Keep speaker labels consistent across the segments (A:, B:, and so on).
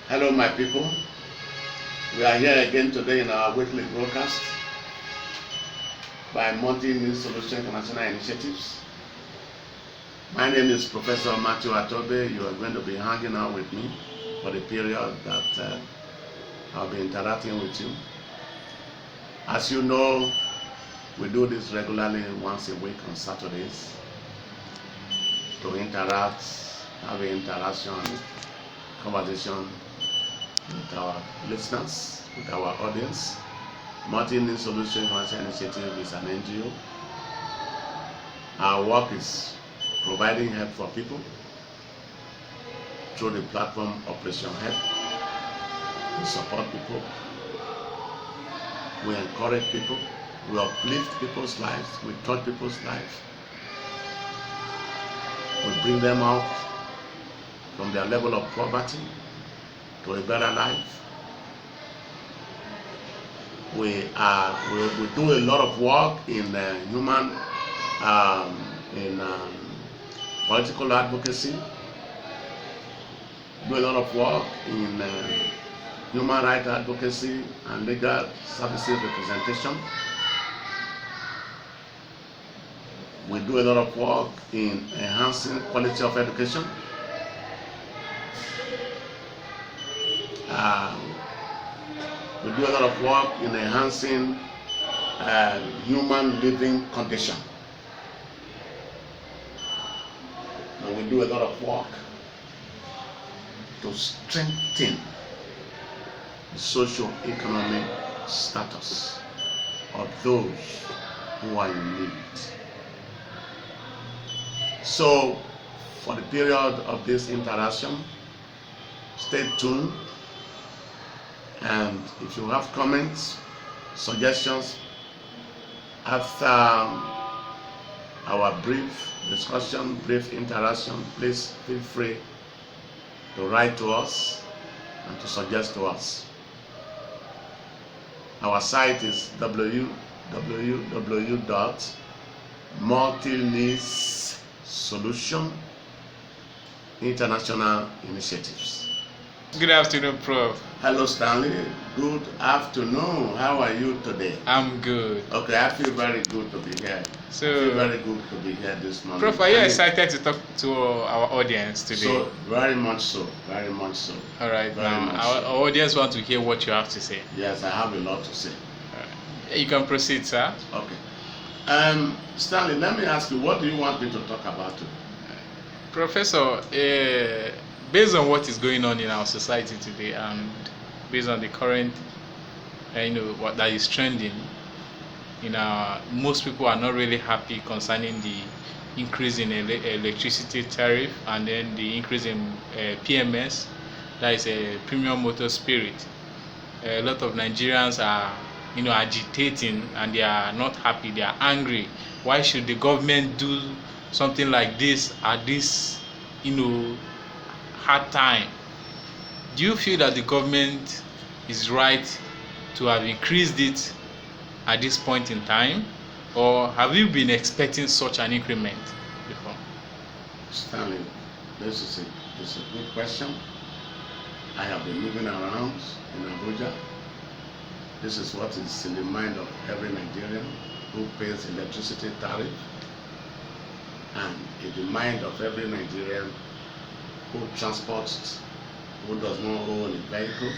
A: Hello, my people. We are here again today in our weekly broadcast by MULTINEEDS Solution International Initiatives. My name is Professor Mathew ATOBE. You are going to be hanging out with me for the period that I'll be interacting with you. As you know, we do this regularly once a week on Saturdays to interact, have an interaction, conversation with our listeners, with our audience. MULTINEEDS Solution International Initiative is an NGO. Our work is providing help for people through the platform Operation Help. We support people, we encourage people, we uplift people's lives, we touch people's lives, we bring them out from their level of poverty to a better life. We do a lot of work in human, political advocacy. Do a lot of work in human rights advocacy and legal services representation. We do a lot of work in enhancing quality of education. We do a lot of work in enhancing human living condition. And we do a lot of work to strengthen the socio-economic status of those who are in need. So, for the period of this interaction, stay tuned. And if you have comments, suggestions after our brief discussion, brief interaction, please feel free to write to us and to suggest to us. Our site is www.multineeds Solution International Initiatives.
B: Good afternoon, Prof.
A: Hello, Stanley. Good afternoon. How are you today?
B: I'm good.
A: Okay, I feel very good to be here. I feel very good to be here this morning.
B: Prof, are you excited to talk to our audience today?
A: So, very much so. Very much so.
B: All right,
A: very
B: now our audience want to hear what you have to say.
A: Yes, I have a lot to say.
B: All right. You can proceed, sir.
A: Okay. Stanley, let me ask you, what do you want me to talk about today?
B: Professor, based on what is going on in our society today and based on the current, what that is trending, most people are not really happy concerning the increase in electricity tariff and then the increase in PMS, that is a premium motor spirit. A lot of Nigerians are, agitating and they are not happy. They are angry. Why should the government do something like this at this, hard time? Do you feel that the government is right to have increased it at this point in time, or have you been expecting such an increment before?
A: Stanley, this is a good question. I have been moving around in Abuja. This is what is in the mind of every Nigerian who pays electricity tariff, and in the mind of every Nigerian who transports, who does not own a vehicle,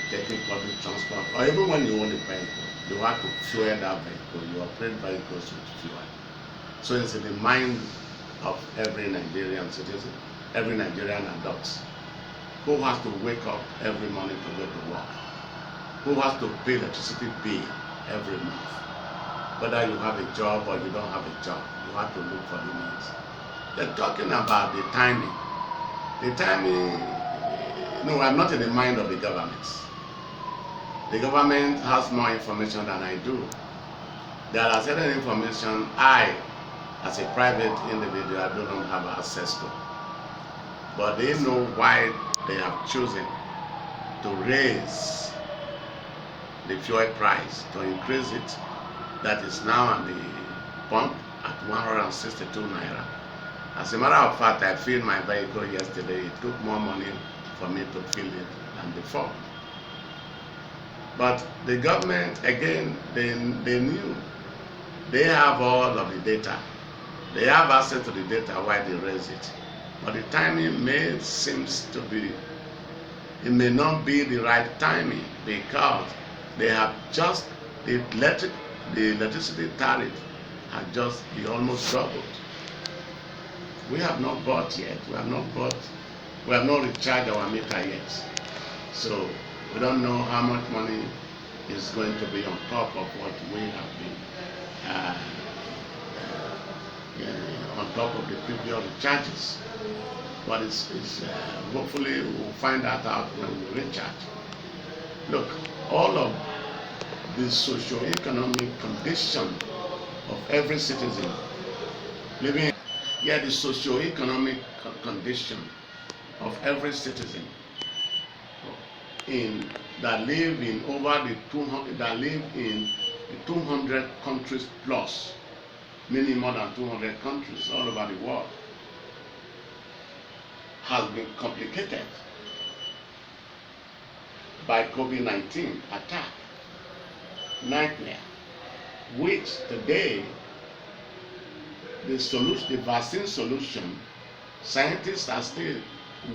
A: taking public transport, or even when you own a vehicle, you have to fuel that vehicle. You operate vehicles with fuel. So it's in the mind of every Nigerian citizen, every Nigerian adult, who has to wake up every morning to go to work, who has to pay electricity bill every month. Whether you have a job or you don't have a job, you have to look for the needs. They're talking about the timing. The timing, I'm not in the mind of the government. The government has more information than I do. There are certain information I, as a private individual, do not have access to. But they know why they have chosen to raise the fuel price, to increase it. That is now at the pump at 162 naira. As a matter of fact, I filled my vehicle yesterday. It took more money for me to feel it than before. But the government, again, they knew. They have all of the data. They have access to the data why they raise it. But the timing seems to be, it may not be the right timing, because they have just, the electricity tariff had just been almost doubled. We have not bought yet. We have not recharged our meter yet. So we don't know how much money is going to be on top of what we have been on top of the previous charges. But it's hopefully we'll find that out when we recharge. Look, all of the socio-economic condition of every citizen living, the socio-economic condition of every citizen that live in over the 200 countries plus, meaning more than 200 countries all over the world, has been complicated by COVID-19 attack, nightmare, which today the vaccine solution, scientists are still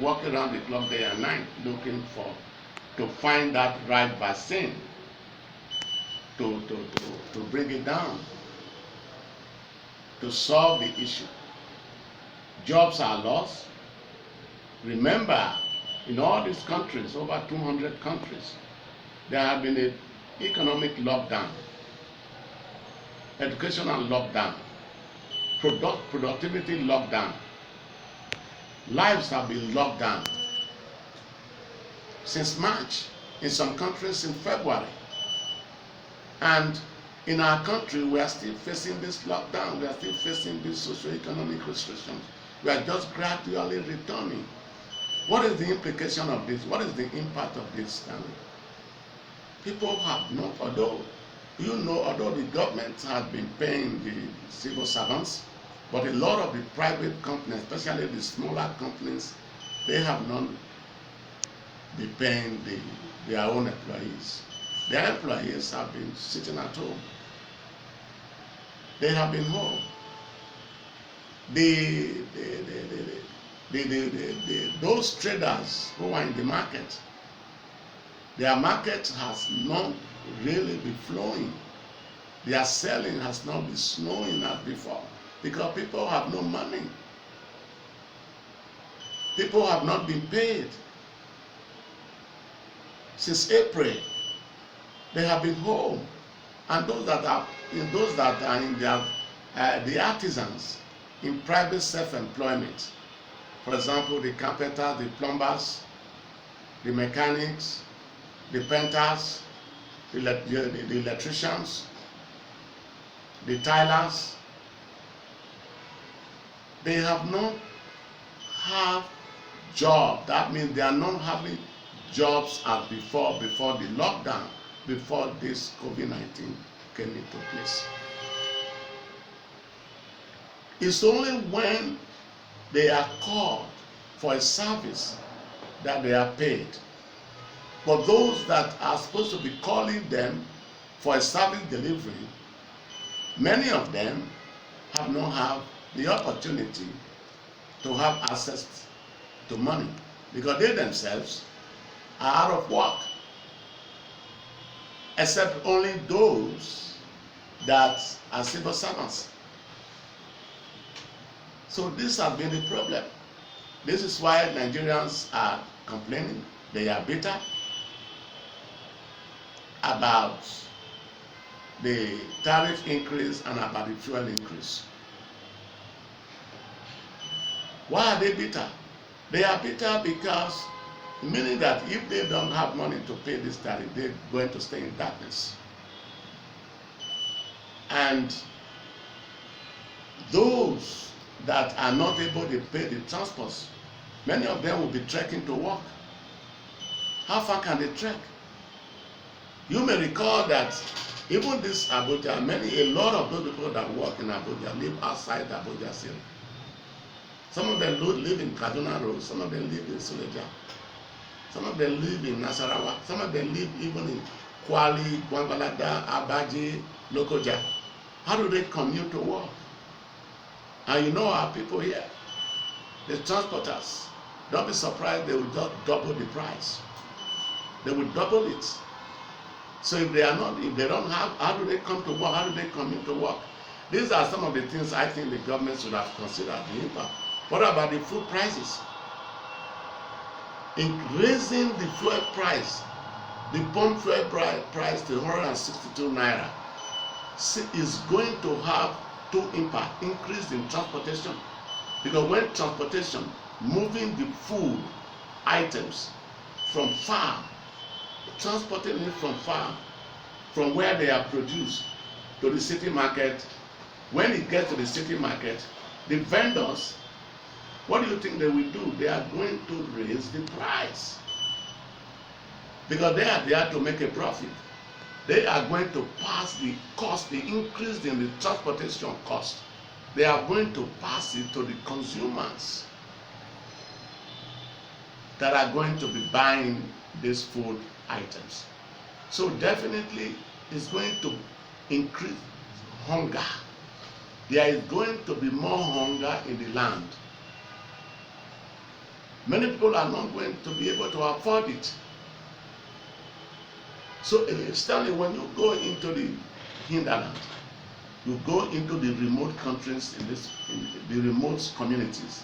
A: working around the clock day and night looking to find that right vaccine to bring it down, to solve the issue. Jobs are lost. Remember, in all these countries, over 200 countries, there have been an economic lockdown, educational lockdown, productivity lockdown. Lives have been locked down since March, in some countries in February. And in our country, we are still facing this lockdown. We are still facing these socio-economic restrictions. We are just gradually returning. What is the implication of this? What is the impact of this, Stanley? People have not, although the government has been paying the civil servants, but a lot of the private companies, especially the smaller companies, they have not been paying their own employees. Their employees have been sitting at home. They have been home. Those traders who are in the market, their market has not really been flowing. Their selling has not been snowing as before, because people have no money. People have not been paid. Since April, they have been home. And those that are in the artisans in private self-employment, for example, the carpenters, the plumbers, the mechanics, the painters, the electricians, the tilers, they have not have job. That means they are not having jobs as before the lockdown, before this COVID-19 came into place. It's only when they are called for a service that they are paid. But those that are supposed to be calling them for a service delivery, many of them have not had the opportunity to have access to money, because they themselves are out of work, except only those that are civil servants. So this has been the problem. This is why Nigerians are complaining. They are bitter about the tariff increase and about the fuel increase. Why are they bitter? They are bitter because, meaning that if they don't have money to pay this tariff, they're going to stay in darkness. And those that are not able to pay the transports, many of them will be trekking to work. How far can they trek? You may recall that even this Abuja, a lot of those people that work in Abuja live outside Abuja city. Some of them live in Kaduna Road, some of them live in Suleja. Some of them live in Nasarawa. Some of them live even in Kwali, Gwangwalada, Abaji, Lokoja. How do they commute to work? And you know our people here, the transporters, don't be surprised they will just double the price. They will double it. So if they don't have, how do they come to work? How do they commute to work? These are some of the things I think the government should have considered the impact. What about the food prices? In raising the fuel price, the pump fuel price to 162 naira is going to have two impacts: increase in transportation, because when transportation, moving the food items from farm, transporting it from farm, from where they are produced to the city market. When it gets to the city market, the vendors, what do you think they will do? They are going to raise the price, because they are there to make a profit. They are going to pass the cost, the increase in the transportation cost. They are going to pass it to the consumers that are going to be buying these food items. So definitely it's going to increase hunger. There is going to be more hunger in the land. Many people are not going to be able to afford it. So Stanley, when you go into the hinterland, you go into the remote countries in the remote communities,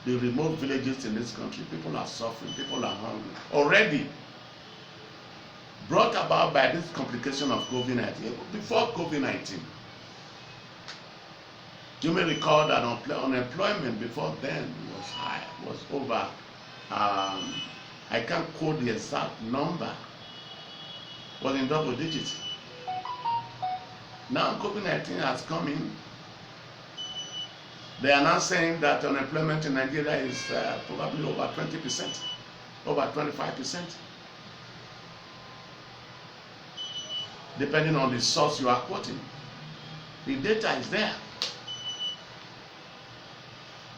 A: the remote villages in this country, people are suffering, people are hungry. Already brought about by this complication of COVID-19. Before COVID-19, you may recall that unemployment before then was high, was over, I can't quote the exact number, was in double digits. Now COVID-19 has come in. They are now saying that unemployment in Nigeria is probably over 20%, over 25%. Depending on the source you are quoting. The data is there.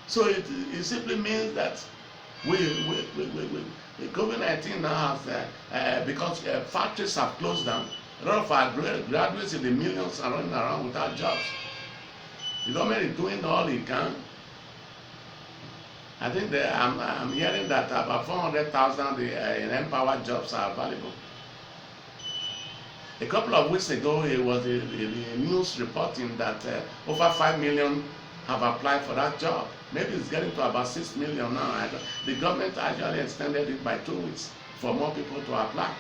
A: So it simply means that COVID-19 now has, because factories have closed down, a lot of our graduates in the millions are running around without jobs. The government is doing all it can. I think I'm hearing that about 400,000 in empowered jobs are available. A couple of weeks ago, it was the news reporting that over 5 million have applied for that job. Maybe it's getting to about 6 million now. The government actually extended it by 2 weeks for more people to apply.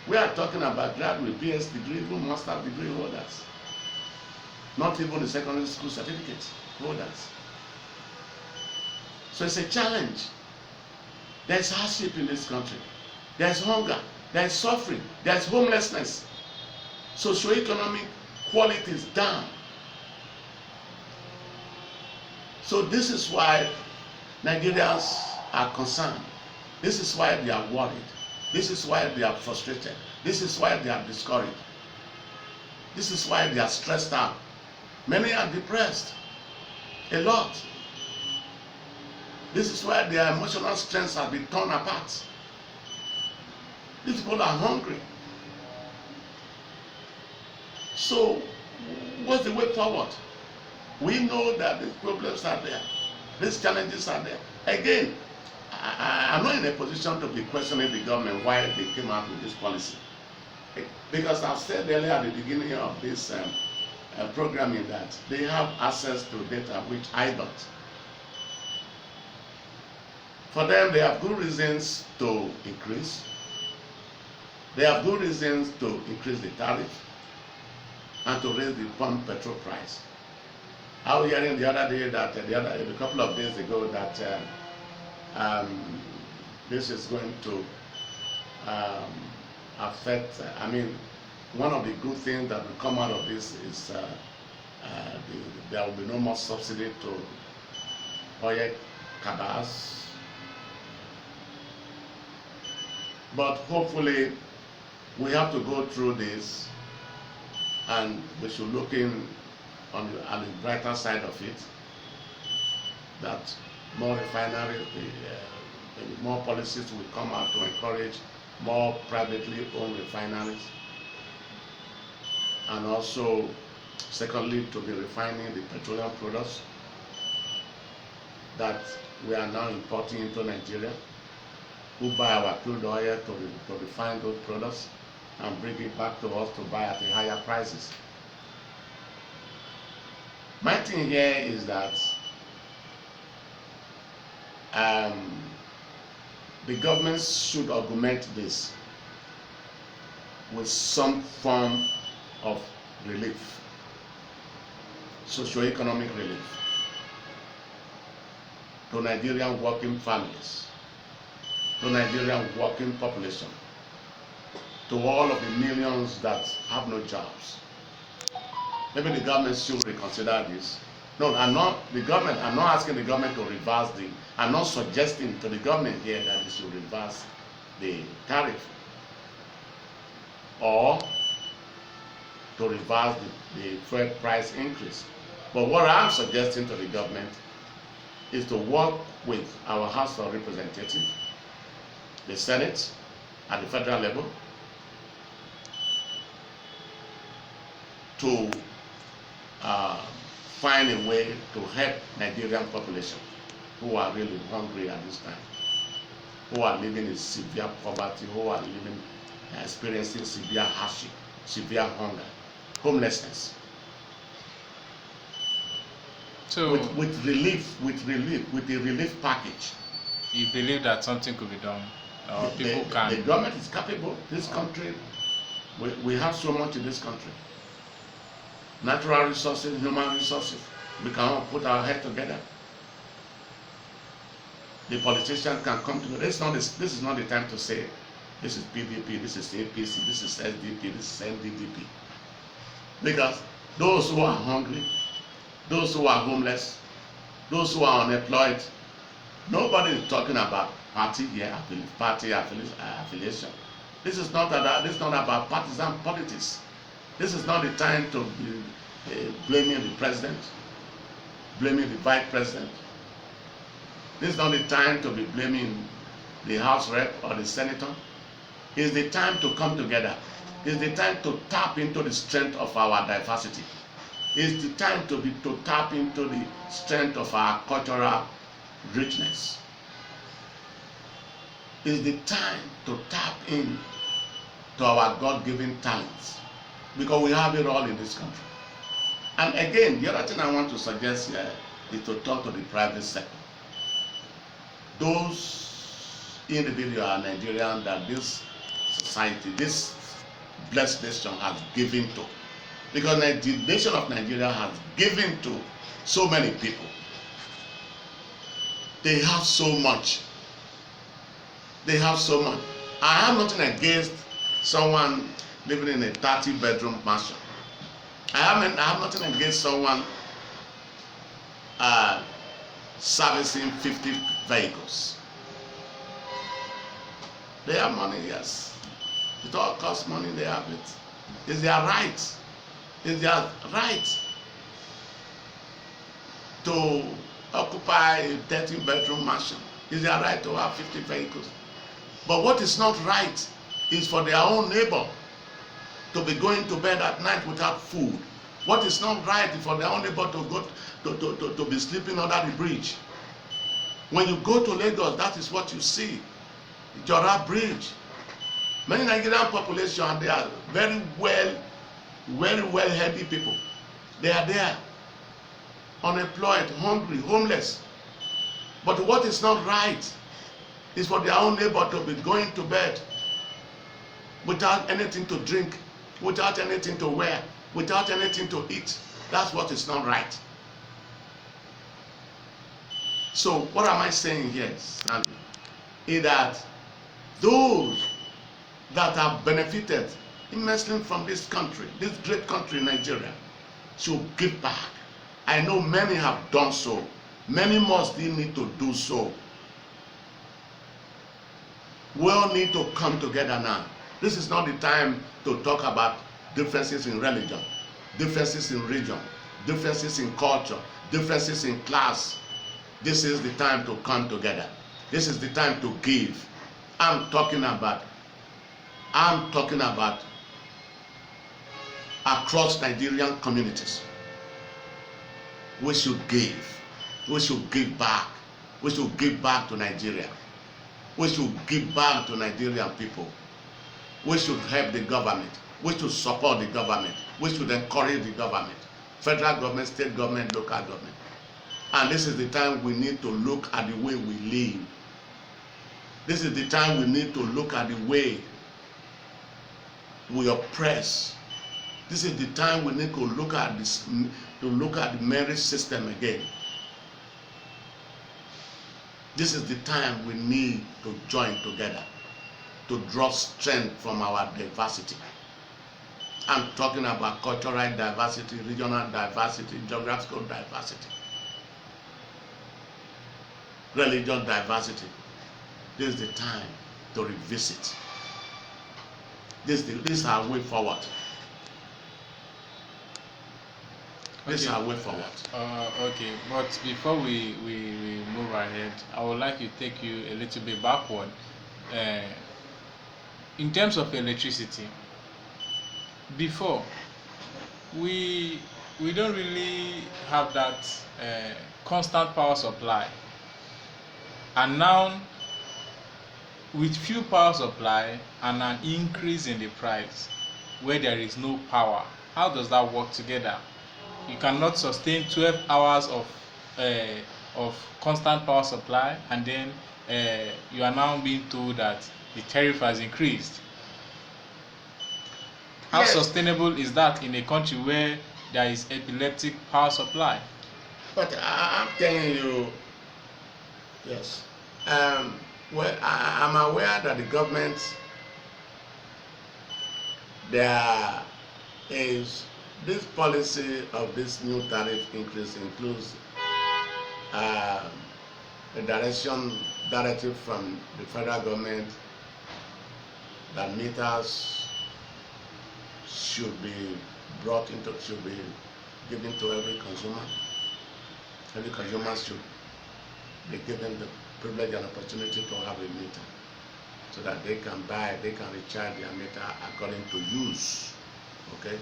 A: We are talking about graduate, PS degree, even master degree holders. Not even the secondary school certificate holders. So it's a challenge. There's hardship in this country. There's hunger. There's suffering. There's homelessness. Socioeconomic quality is down. So this is why Nigerians are concerned. This is why they are worried. This is why they are frustrated. This is why they are discouraged. This is why they are stressed out. Many are depressed. A lot. This is why their emotional strengths have been torn apart. These people are hungry. So, what's the way forward? We know that these problems are there. These challenges are there. Again, I'm not in a position to be questioning the government why they came out with this policy. Because I've said earlier at the beginning of this programming that they have access to data which I don't. For them, they have good reasons to increase. They have good reasons to increase the tariff and to raise the pump petrol price. I was hearing the other day that a couple of days ago that this is going to affect. I mean, one of the good things that will come out of this is there will be no more subsidy to oil cabals. But hopefully, we have to go through this, and we should look in on the brighter side of it. That more refineries, more policies will come out to encourage more privately owned refineries, and also, secondly, to be refining the petroleum products that we are now importing into Nigeria, who buy our crude oil to refine those products and bring it back to us to buy at a higher prices. My thing here is that the government should augment this with some form of relief, socio-economic relief, to Nigerian working families, to Nigerian working population, to all of the millions that have no jobs. Maybe the government should reconsider this. No, I'm not asking the government to reverse I'm not suggesting to the government here that it should reverse the tariff or to reverse the fuel price increase. But what I'm suggesting to the government is to work with our House of Representatives, the Senate at the federal level, to find a way to help Nigerian population who are really hungry at this time, who are living in severe poverty, who are experiencing severe hardship, severe hunger, homelessness.
B: So
A: with the relief package.
B: You believe that something could be done, or people can?
A: The government is capable. This country, we have so much in this country. Natural resources, human resources. We can all put our head together. The politicians can come together. This is not the time to say this is PDP, this is APC, this is SDP, this is NDDP. Because those who are hungry, those who are homeless, those who are unemployed, nobody is talking about party here, party affiliation. This is not about partisan politics. This is not the time to be blaming the president, blaming the vice president. This is not the time to be blaming the House rep or the senator. It's the time to come together. It's the time to tap into the strength of our diversity. It's the time to tap into the strength of our cultural richness. It's the time to tap in to our God-given talents, because we have it all in this country. And again, the other thing I want to suggest here is to talk to the private sector. Those individuals are Nigerian that this society, this blessed nation has given to. Because the nation of Nigeria has given to so many people. They have so much. They have so much. I have nothing against someone living in a 30-bedroom mansion. I have nothing against someone servicing 50 vehicles. They have money, yes. It all costs money, they have it. It's their right. It's their right to occupy a 13-bedroom mansion. It's their right to have 50 vehicles. But what is not right is for their own neighbor to be going to bed at night without food. What is not right is for their own neighbor to be sleeping under the bridge. When you go to Lagos, that is what you see. The Jora Bridge. Many Nigerian population, they are very well-headed people. They are there, unemployed, hungry, homeless. But what is not right is for their own neighbor to be going to bed without anything to drink, without anything to wear, without anything to eat. That's what is not right. So what am I saying here, Sandy? Is that those that have benefited immensely from this country, this great country, Nigeria, should give back. I know many have done so. Many more still need to do so. We all need to come together now. This is not the time to talk about differences in religion, differences in region, differences in culture, differences in class. This is the time to come together. This is the time to give. I'm talking about across Nigerian communities. We should give. We should give back. We should give back to Nigeria. We should give back to Nigerian people. We should help the government. We should support the government. We should encourage the government. Federal government, state government, local government. And this is the time we need to look at the way we live. This is the time we need to look at the way we oppress. This is the time we need to look at this, to look at the marriage system again. This is the time we need to join together to draw strength from our diversity. I'm talking about cultural diversity, regional diversity, geographical diversity, religious diversity. This is the time to revisit. This is our way forward. This is our way forward.
B: Okay, but before we move ahead, I would like to take you a little bit backward. In terms of electricity, before we don't really have that constant power supply, and now with few power supply and an increase in the price where there is no power, how does that work together? You cannot sustain 12 hours of constant power supply, and then you are now being told that the tariff has increased. How sustainable is that in a country where there is epileptic power supply?
A: But I'm telling you, yes. Well, I'm aware that the government, there is this policy of this new tariff increase includes a directive from the federal government that meters should be given to every consumer. Every consumer should be given the privilege and opportunity to have a meter, so that they can recharge their meter according to use. Okay,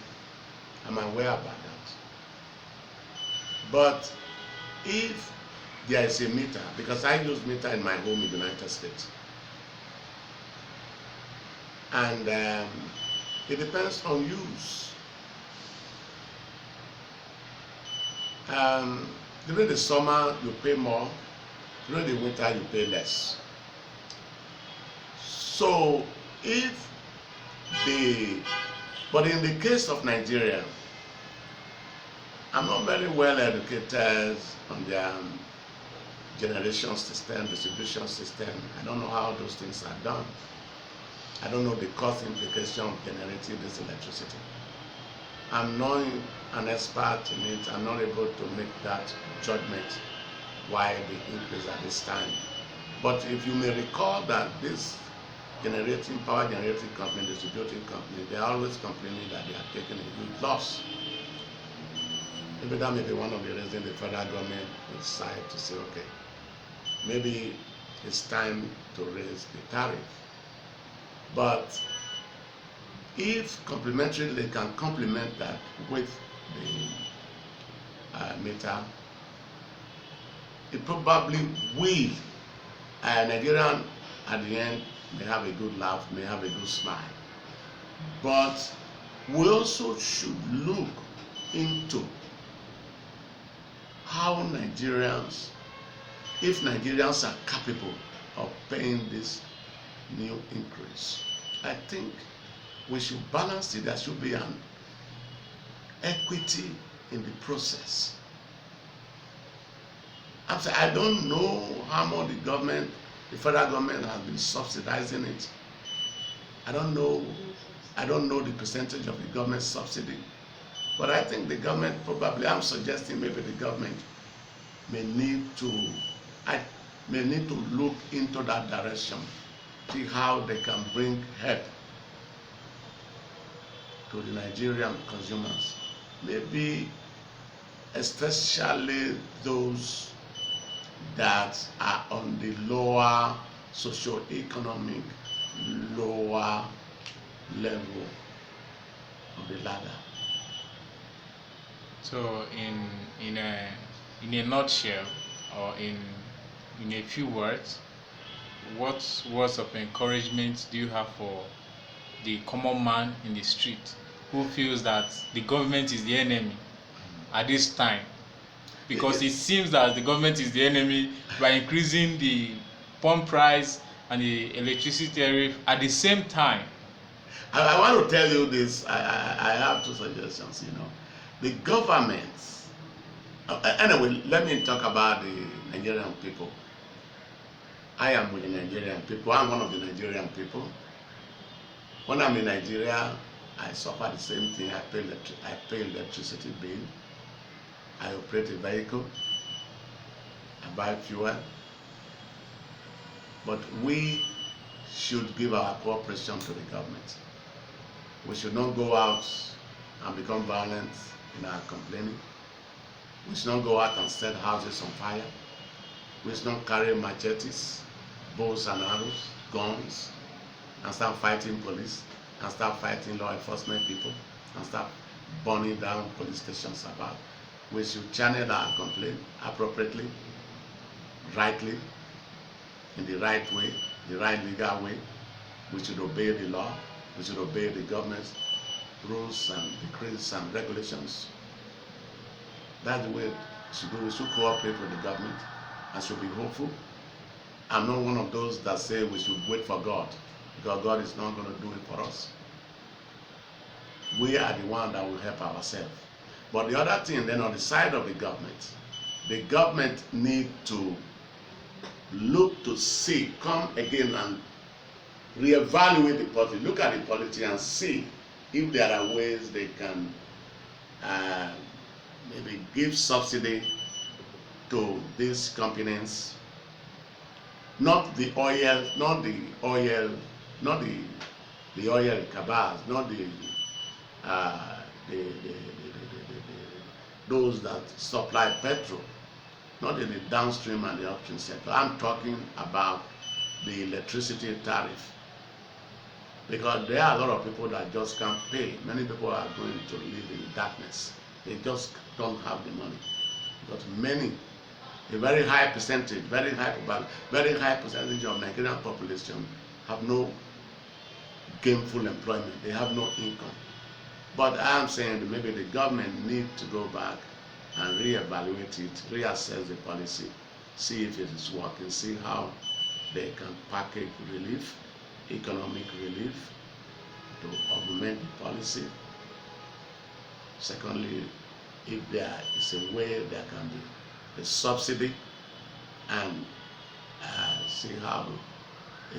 A: I'm aware about that. But if there is a meter, because I use meter in my home in the United States, and it depends on use. During the summer you pay more, during the winter you pay less. So but in the case of Nigeria, I'm not very well educated on their generation system, distribution system. I don't know how those things are done. I don't know the cost implication of generating this electricity. I'm not an expert in it. I'm not able to make that judgment why the increase at this time. But if you may recall that this power generating company, distributing company, they are always complaining that they are taking a huge loss. Maybe that may be one of the reasons the federal government decided to say, okay, maybe it's time to raise the tariff. But if complementary, they can complement that with the meter, it probably will. Nigerian at the end may have a good laugh, may have a good smile. But we also should look into how Nigerians, if Nigerians are capable of paying this new increase. I think we should balance it. There should be an equity in the process. I don't know how much the federal government has been subsidizing it. I don't know the percentage of the government subsidy. But I think the government probably, I'm suggesting maybe the government may need to look into that direction, see how they can bring help to the Nigerian consumers. Maybe especially those that are on the lower socio-economic, lower level of the ladder.
B: So in a nutshell, or in a few words, what words of encouragement do you have for the common man in the street who feels that the government is the enemy at this time? Because it seems that the government is the enemy by increasing the pump price and the electricity tariff at the same time.
A: I want to tell you this. I have two suggestions. The government. Anyway, let me talk about the Nigerian people. I am with the Nigerian people. I'm one of the Nigerian people. When I'm in Nigeria, I suffer the same thing. I pay electricity bill. I operate a vehicle. I buy fuel. But we should give our cooperation to the government. We should not go out and become violent in our complaining. We should not go out and set houses on fire. We should not carry machetes, bows and arrows, guns, and start fighting police, and start fighting law enforcement people, and start burning down police stations about. We should channel our complaint appropriately, rightly, in the right way, the right legal way. We should obey the law. We should obey the government's rules and decrees and regulations. That's the way we should cooperate with the government and should be hopeful. I'm not one of those that say we should wait for God, because God is not going to do it for us. We are the one that will help ourselves. But the other thing, then, on the side of the government need to look to see, come again and reevaluate the policy, look at the policy and see if there are ways they can maybe give subsidy to these companies, not the oil cabals, not those that supply petrol, not in the downstream and the upstream sector. I'm talking about the electricity tariff, because there are a lot of people that just can't pay. Many people are going to live in darkness. They just don't have the money, because a very high percentage of Nigerian population have no gainful employment. They have no income. But I'm saying that maybe the government need to go back and reevaluate it, reassess the policy, see if it is working, see how they can package relief, economic relief, to augment the policy. Secondly, if there is a way there can be a subsidy, and see how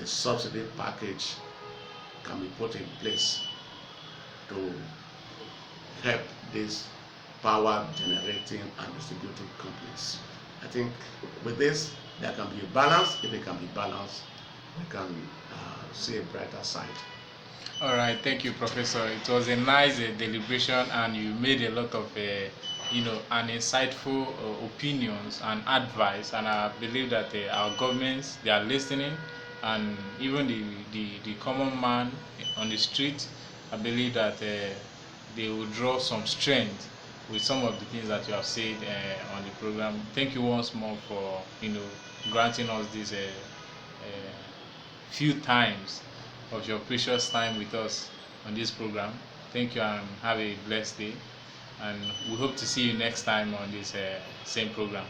A: a subsidy package can be put in place to help these power generating and distributing companies. I think with this there can be a balance. If it can be balanced, we can see a brighter side.
B: All right, thank you, Professor. It was a nice deliberation, and you made a lot of an insightful opinions and advice, and I believe that our governments, they are listening, and even the common man on the street, I believe that they will draw some strength with some of the things that you have said on the program. Thank you once more for granting us this few times of your precious time with us on this program. Thank you, and have a blessed day, and we hope to see you next time on this same program.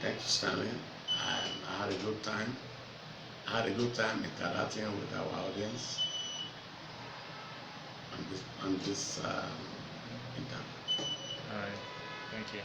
A: Thank you, Stanley. I had a good time. I had a good time interacting with our audience on this interview.
B: All right, thank you.